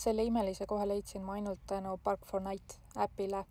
Selle imelise koha leidsin ma ainult tänu Park4Night äpile.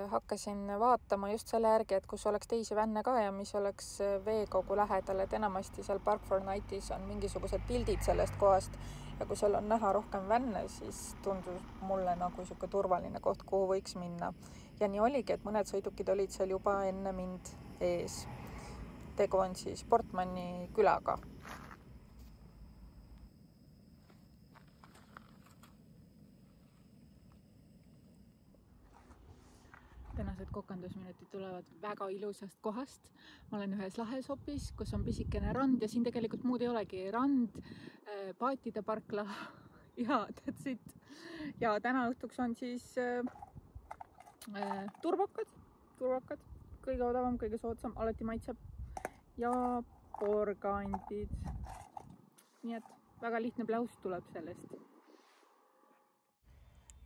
Hakkasin vaatama just selle järgi, et kus oleks teisi vänne ka ja mis oleks veekogu lähedal, et enamasti seal Park4Nightis on mingisugused pildid sellest kohast ja kui seal on näha rohkem vänne, siis tundus mulle nagu siuke turvaline koht, kuhu võiks minna. Ja nii oligi, et mõned sõidukid olid seal juba enne mind ees. Tegu on siis Portmani külaga. Tänased kokandusminutid tulevad väga ilusast kohast. Ma olen ühes lahesopis, kus on pisikene rand ja siin tegelikult muud ei olegi. Rand, paatide parkla ja that's it. Ja täna õhtuks on siis turbokad. Kõige odavam, kõige soodsam, alati maitseb. Ja porgandid. Nii et väga lihtne pläus tuleb sellest.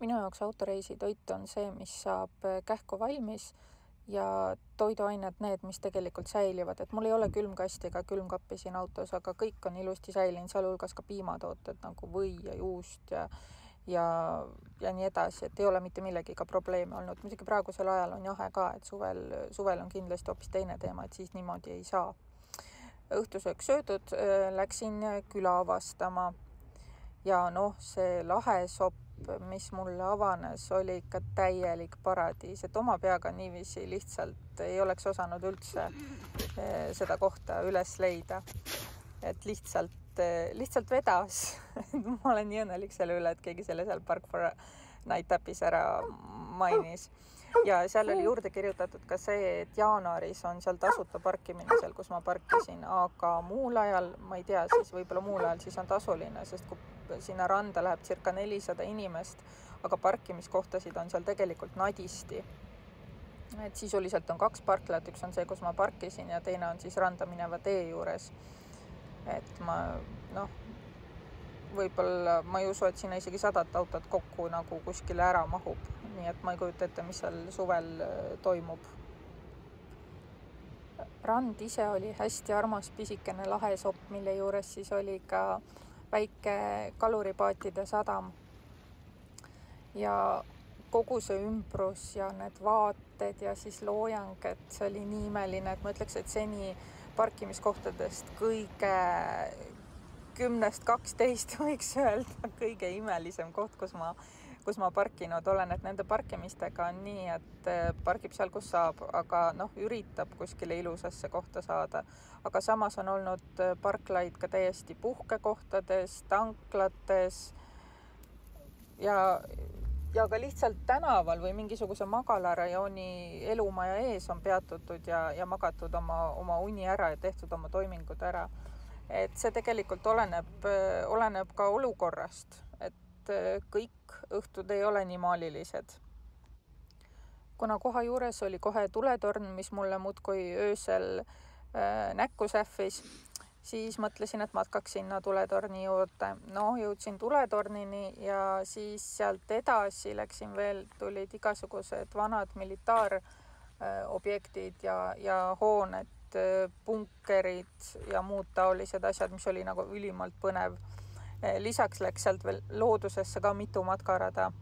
Minu jaoks autoreisi toit on see, mis saab kähku valmis ja toiduained need, mis tegelikult säilivad. Et mul ei ole külmkasti ega külmkappi siin autos, aga kõik on ilusti säilinud, sealhulgas ka piimatooted nagu või ja juust ja nii edasi. Et ei ole mitte millegiga probleeme olnud. Muidugi praegusel ajal on jahe ka, et suvel on kindlasti hoopis teine teema, et siis niimoodi ei saa. Õhtusöök söödud, läksin küla avastama ja see lahesopp, mis mulle avanes, oli ikka täielik paradiis, et oma peaga niiviisi lihtsalt ei oleks osanud üldse seda kohta üles leida. Et lihtsalt vedas. Ma olen nii õnnelik selle üle, et keegi selle seal Park4Night äpis ära mainis. Ja seal oli juurde kirjutatud ka see, et jaanuaris on seal tasuta parkimine seal, kus ma parkisin, aga muul ajal, ma ei tea, siis võib-olla muul ajal siis on tasuline, sest kui sinna randa läheb circa 400 inimest, aga parkimiskohtasid on seal tegelikult nadisti. Et sisuliselt on 2 parklat, üks on see, kus ma parkisin ja teine on siis randa mineva tee juures. Et võib-olla ma ei usu, et sinna isegi 100 autot kokku nagu kuskile ära mahub. Nii et ma ei kujuta ette, mis seal suvel toimub. Rand ise oli hästi armas pisikene lahesopp, mille juures siis oli ka väike kaluripaatide sadam. Ja kogu see ümbrus ja need vaated ja siis loojang, et see oli nii imeline, et ma ütleks, et seni parkimiskohtadest kõige 10-12 võiks öelda kõige imelisem koht, kus ma parkinud olen, et nende parkimistega on nii, et pargib seal, kus saab, aga üritab kuskile ilusasse kohta saada. Aga samas on olnud parklaid ka täiesti puhkekohtades, tanklates ja ka lihtsalt tänaval või mingisuguse magalarajooni elumaja ees on peatutud ja magatud oma uni ära ja tehtud oma toimingud ära. Et see tegelikult oleneb ka olukorrast, et kõik õhtud ei ole nii maalilised. Kuna koha juures oli kohe tuletorn, mis mulle muudkui öösel näkku sähvis, siis mõtlesin, et matkaks sinna tuletorni juurde. Jõudsin tuletornini ja siis sealt edasi läksin veel, tulid igasugused vanad militaarobjektid ja hooned, punkerid ja muud taolised asjad, mis oli nagu ülimalt põnev. Lisaks läks sealt veel loodusesse ka mitu matkarada.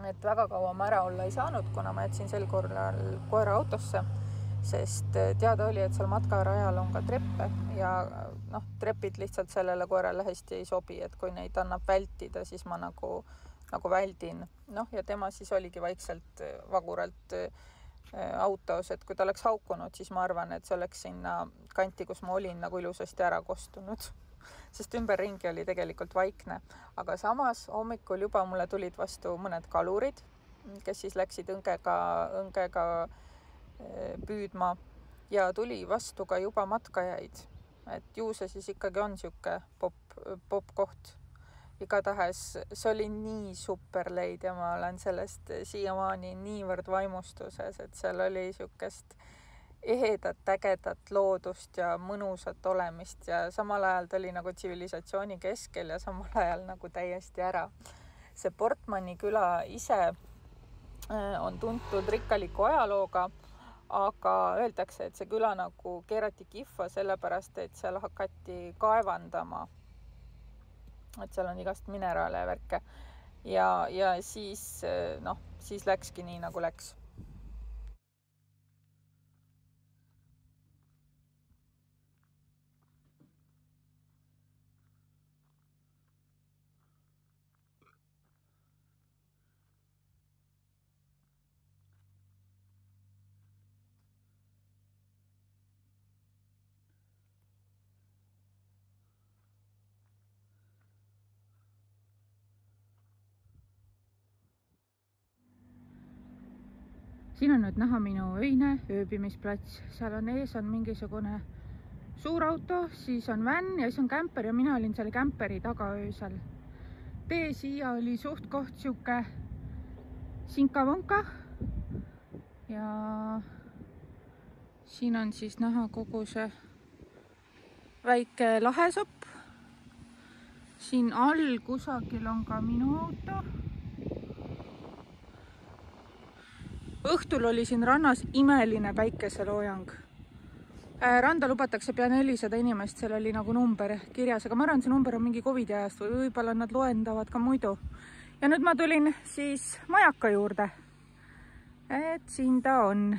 Et väga kaua ma ära olla ei saanud, kuna ma jätsin sel korral koera autosse, sest teada oli, et seal matkarajal on ka treppe ja trepid lihtsalt sellele koerale hästi ei sobi, et kui neid annab vältida, siis ma nagu väldin. Ja tema siis oligi vaikselt vaguralt autos, et kui ta oleks haukunud, siis ma arvan, et see oleks sinna kanti, kus ma olin nagu ilusasti ära kostunud, sest ümberringi oli tegelikult vaikne. Aga samas hommikul juba mulle tulid vastu mõned kalurid, kes siis läksid õngega püüdma ja tuli vastu ka juba matkajaid. Et ju see siis ikkagi on siuke pop koht. Igatahes see oli nii super leid ja ma olen sellest siiamaani niivõrd vaimustuses, et seal oli siukest ehedat, ägedat loodust ja mõnusat olemist ja samal ajal ta oli nagu tsivilisatsiooni keskel ja samal ajal nagu täiesti ära. See Portmani küla ise on tuntud rikkaliku ajalooga, aga öeldakse, et see küla nagu keerati kihva sellepärast, et seal hakati kaevandama et seal on igast mineraale ja värke. Ja siis siis läkski nii, nagu läks. Siin on nüüd näha minu öine ööbimisplats, seal on ees on mingisugune suur auto, siis on vänn ja siis on kämper ja mina olin selle kämperi taga öösel. Tee siia oli suht koht siuke sinka-vonka ja siin on siis näha kogu see väike lahesopp. Siin all kusagil on ka minu auto. Õhtul oli siin rannas imeline päikeseloojang. Randa lubatakse pea 400 inimest, seal oli nagu number kirjas, aga ma arvan, see number on mingi COVID ajast või võib-olla nad loendavad ka muidu. Ja nüüd ma tulin siis majaka juurde, et siin ta on.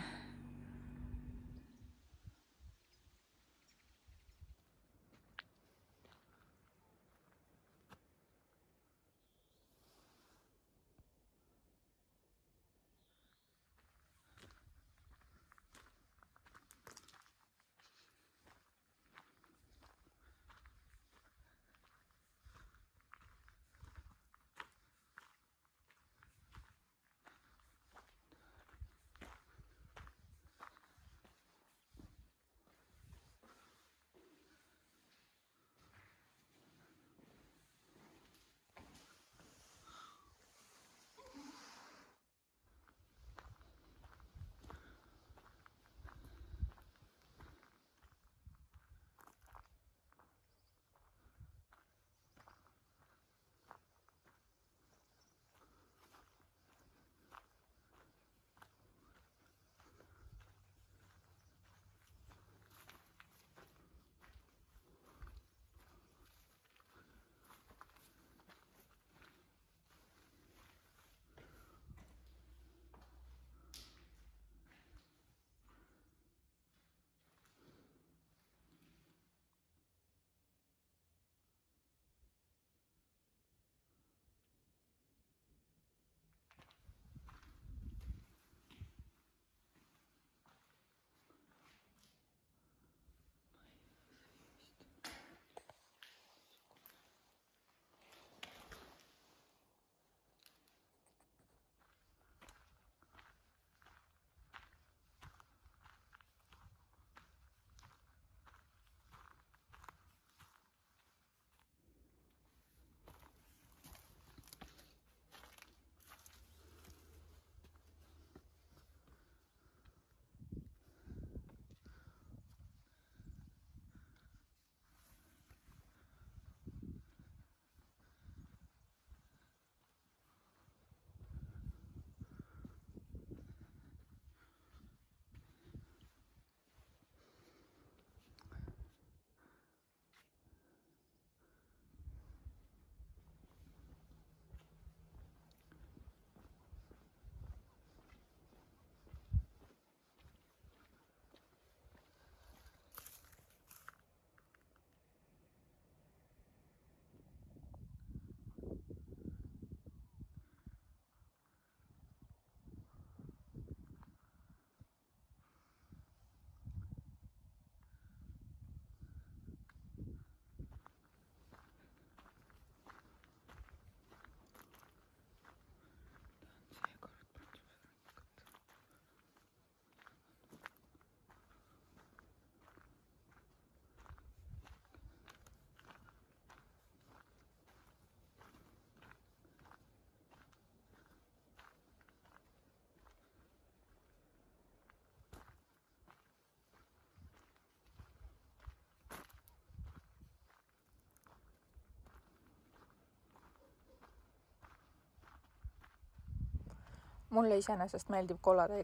Mulle iseenesest meeldib kollada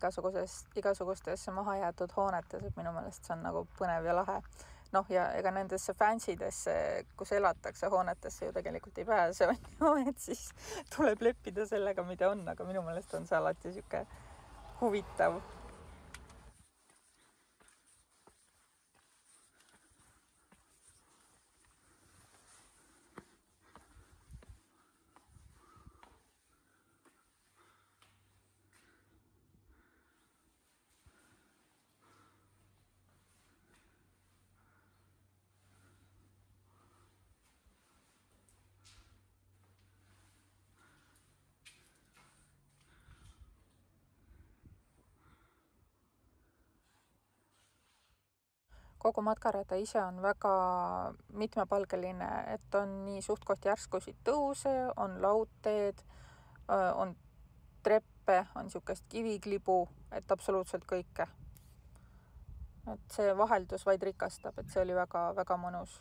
igasugustesse mahajäetud hoonetes, et minu meelest see on nagu põnev ja lahe. noh, ja ega nendesse fansidesse, kus elatakse, hoonetesse ju tegelikult ei pääse, on ju, et siis tuleb leppida sellega, mida on, aga minu meelest on see alati sihuke huvitav. Kogu matkarada ise on väga mitmepalgeline, et on nii suht-koht järskusid tõuse, on laudteed, on treppe, on niisugust kiviklibu, et absoluutselt kõike. Et see vaheldus vaid rikastab, et see oli väga mõnus.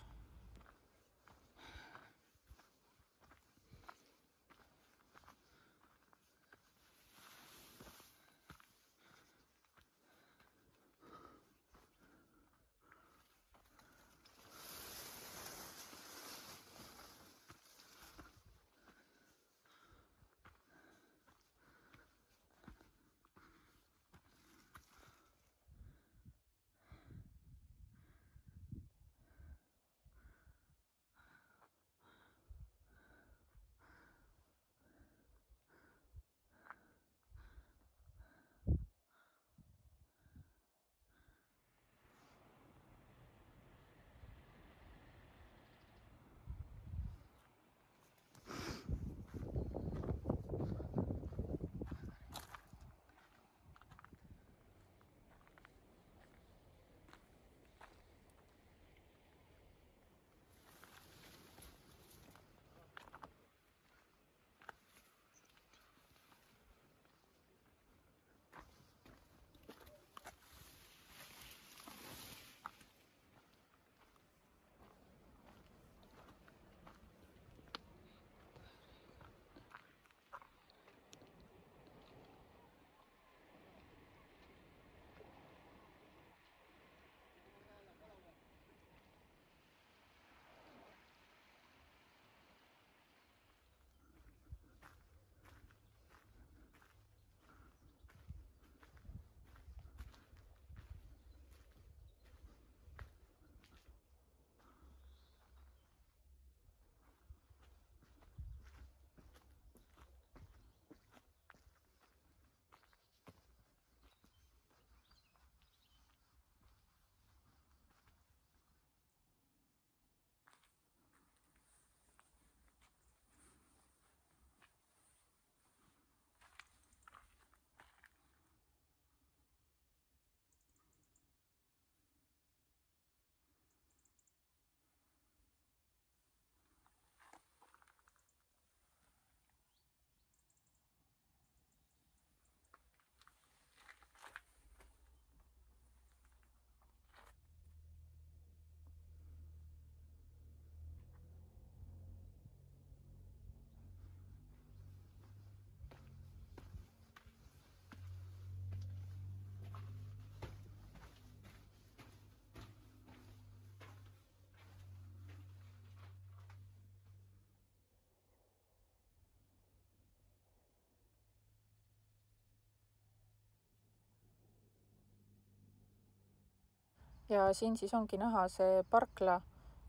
Ja siin siis ongi näha see parkla,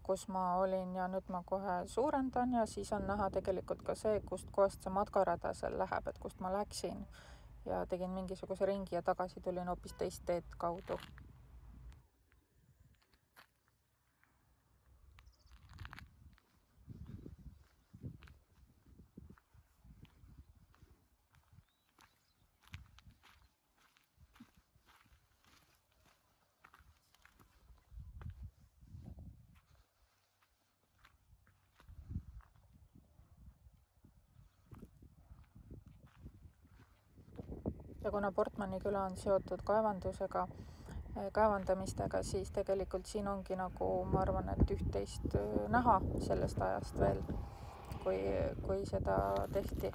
kus ma olin ja nüüd ma kohe suurendan ja siis on näha tegelikult ka see, kust kohast see matkarada seal läheb, et kust ma läksin ja tegin mingisuguse ringi ja tagasi tulin hoopis teist teed kaudu. Ja kuna Portmani küla on seotud kaevandamistega, siis tegelikult siin ongi nagu, ma arvan, et üht-teist näha sellest ajast veel, kui seda tehti.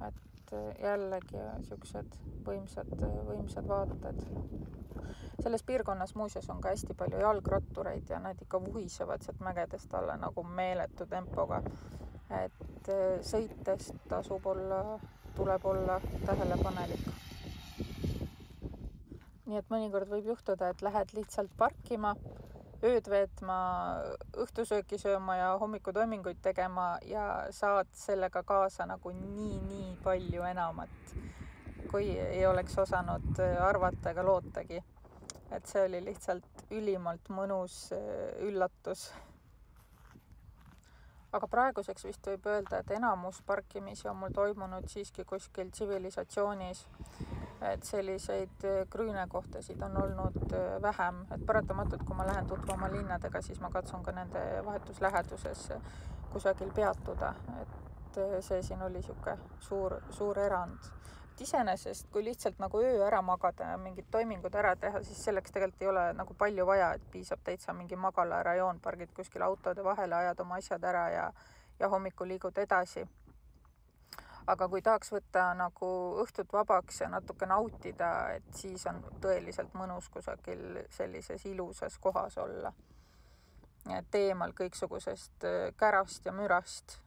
Et jällegi niisugused võimsad vaated. Selles piirkonnas muuseas on ka hästi palju jalgrattureid ja nad ikka vuhisevad sealt mägedest alla nagu meeletu tempoga. Et sõites tuleb olla tähelepanelik. Nii et mõnikord võib juhtuda, et lähed lihtsalt parkima, ööd veetma, õhtusööki sööma ja hommikutoiminguid tegema ja saad sellega kaasa nagu nii palju enamat, kui ei oleks osanud arvata ega lootagi. Et see oli lihtsalt ülimalt mõnus üllatus. Aga praeguseks vist võib öelda, et enamus parkimisi on mul toimunud siiski kuskil tsivilisatsioonis. Et selliseid krüünekohtasid on olnud vähem. Et paratamatult, kui ma lähen tutvama linnadega, siis ma katsun ka nende vahetus läheduses kusagil peatuda. Et see siin oli siuke suur erand. Et iseenesest, kui lihtsalt nagu öö ära magada ja mingid toimingud ära teha, siis selleks tegelikult ei ole nagu palju vaja, et piisab täitsa mingi magalarajoon, pargid kuskil autode vahele, ajad oma asjad ära ja hommikul liigud edasi. Aga kui tahaks võtta nagu õhtut vabaks ja natuke nautida, et siis on tõeliselt mõnus kusagil sellises ilusas kohas olla. Et eemal kõiksugusest kärast ja mürast